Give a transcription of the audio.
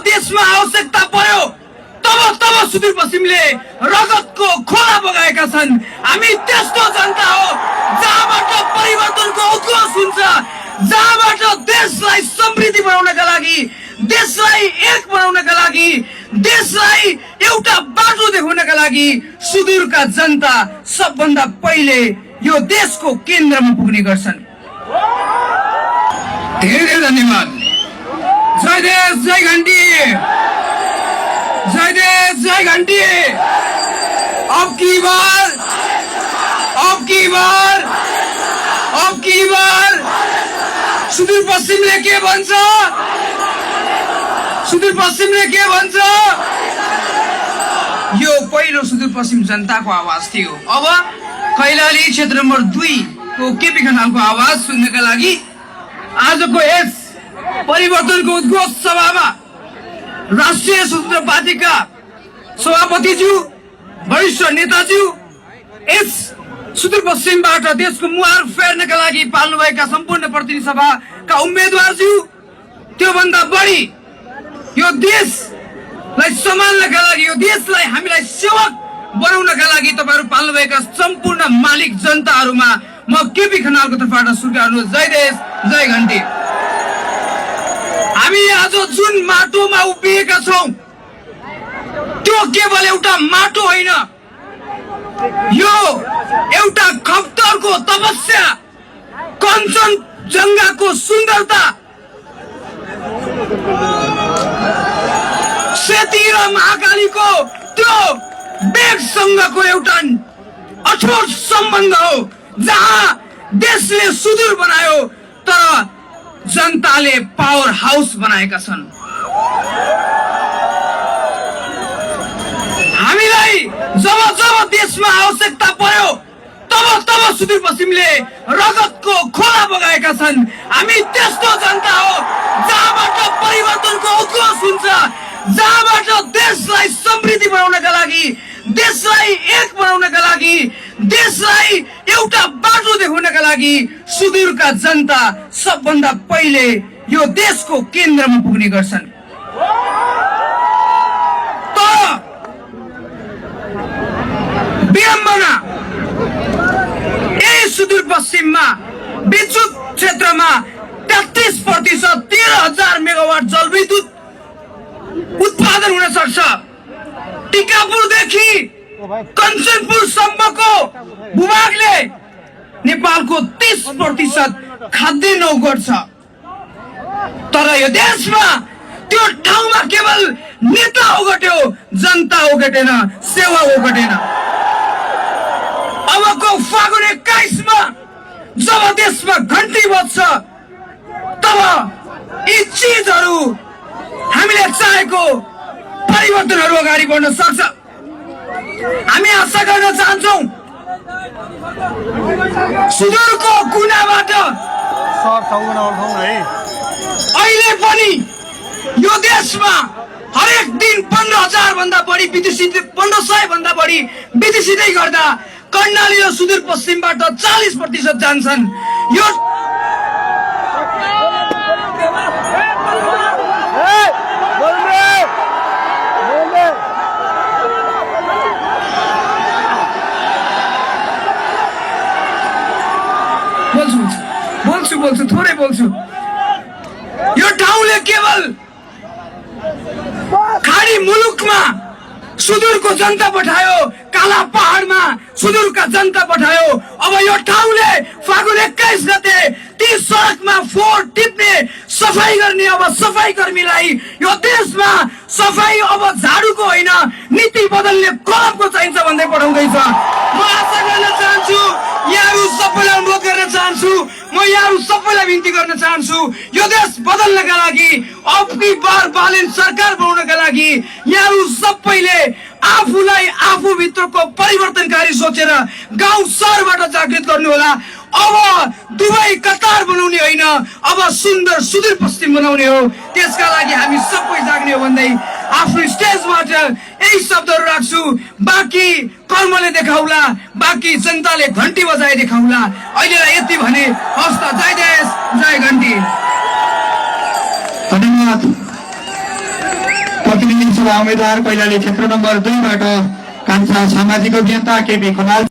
देशमा आवश्यकता पर्यो तब तब सुदूरपश्चिमले रगतको खोला बगाएका छन्। हामी त्यस्तो जनता हो जहाँबाट परिवर्तनको उद्घोष हुन्छ, जहाँबाट देशलाई समृद्धि बनाउनका लागि, देशलाई एक बनाउनका लागि, देशलाई एउटा बाटो देखाउनका लागि सुदूरका जनता सबभन्दा पहिले यो देशको केन्द्रमा पुग्ने गर्छन्। धेरै धेरै धन्यवाद। जय देश जय घण्टी, जय देश जय घण्टी। अब की बार सुदूरपश्चिमले के भन्छ? सुदूरपश्चिमले के भन्छ? यो पहिलो सुदूरपश्चिम जनताको आवाज थियो। अब कैलाली क्षेत्र नम्बर 2 को केपी खनालको आवाज सुन्नका लागि आजको यस परिवर्तनको उद्घोष सभामा राष्ट्रिय स्वतन्त्र पार्टीका सभापतिज्यू, वरिष्ठ नेताज्यू, यस सुदूरपश्चिमबाट देशको मुहार फेर्नका लागि पाल्नुभएका सम्पूर्ण प्रतिनिधि सभाका उम्मेद्वारज्यू, त्योभन्दा बढी यो देशलाई सम्हाल्नका लागि, यो देशलाई हामीलाई सेवक बनाउनका लागि तपाईहरु पाल्नुभएका सम्पूर्ण मालिक जनताहरुमा म केपी खनालको तर्फबाट स्वीकार्नु जय देश जय घण्टी। हामी आज जुन माटोमा उभिएका छौं त्यो केवल एउटा माटो होइन, यो एउटा खप्तरको तपस्या, कञ्चनजङ्घाको सुन्दरता, सेती र महाकालीको त्यो वेगसँगको एउटा अठोट सम्बन्ध हो, जहाँ देशले सुदूर बनायो तर जनताले पावर हाउस बनाएका छन्। हामीलाई जब जब देशमा आवश्यकता पर्यो तब तब सुदूरपश्चिमले रगतको खोला बगाएका छन्। हामी त्यस्तो जनता हो जहाँबाट परिवर्तनको उद्घोष हुन्छ, जहाँबाट देशलाई समृद्धि बनाउनका लागि, देशलाई एक बनाउनका लागि, देशलाई एउटा बाटो देखाउनका लागि सुदूरका जनता सबभन्दा पहिले यो देशको केन्द्रमा पुग्ने गर्छन्। तर विडम्बना यही सुदूरपश्चिममा विद्युत क्षेत्रमा 33% 13,000 मेगावाट जलविद्युत उत्पादन हुन सक्छ। टिकापुरदेखि कञ्चनपुरसम्मको भूभागले नेपालको 30% खाद्यान्न गर्छ। तर यो देशमा त्यो ठाउँमा केवल नेता ओगट्यो, जनता ओगटेन, सेवा ओगटेन। अबको फागुन 21 मा जब देशमा घण्टी बज्छ तब यी चीजहरू हामीले चाहेको परिवर्तनहरू अगाडि बढ्न सक्छ। हामी आशा गर्न चाहन्छौं सुदूरको कुनाबाट अहिले पनि यो देशमा हरेक दिन 15,000 भन्दा बढी विदेशी, 1500 भन्दा बढी विदेशीले गर्दा कर्णाली र सुदूरपश्चिमबाट 40% जान्छन्। यो बोल्छु थोरै बोल्छु। यो ठाउँले केवल खाडी मुलुकमा सुदूरको जनता पठायो, काला पहाडमा सुदूरका जनता पठायो। अब यो ठाउँले फागुन 21 गते ती सडकमा फोहोर टिप्ने, सफाई गर्ने अब सफाई कर्मीलाई यो देशमा सफाई अब झाडुको होइन नीति बदल्ने कलमको चाहिन्छ भन्दै पठाउँदैछ। म आशा गर्न चाहन्छु, यहाँहरू सबैलाई अनुरोध गर्न चाहन्छु, म यहाँहरू सबैलाई बिन्ती गर्न चाहन्छु, यो देश बदल्नका लागि, अबकी बार बालेन सरकार बनाउनका लागि यहाँहरू सबैले आफूलाई आफूभित्रको परिवर्तनकारी सोचेर गाउँ सहरबाट जागृत गर्नु होला। अब दुवै कतार बनाउने होइन, अब सुन्दर सुदूरपश्चिम बनाउने हो। त्यसका लागि हामी सबै जाग्ने हो भन्दै आफ्नो स्टेजबाट यही शब्दहरू राख्छु। बाँकी कर्मले देखाउला, बाँकी जनताले घण्टी बजाए देखाउला। अहिलेलाई यति भने हस्त। जय देश जय घण्टी। धन्यवाद। प्रतिनिधि सभा उम्मेद्वार कैलाली क्षेत्र नम्बर 2 बाट कान्छा सामाजिक अभियन्ता केपी खनाल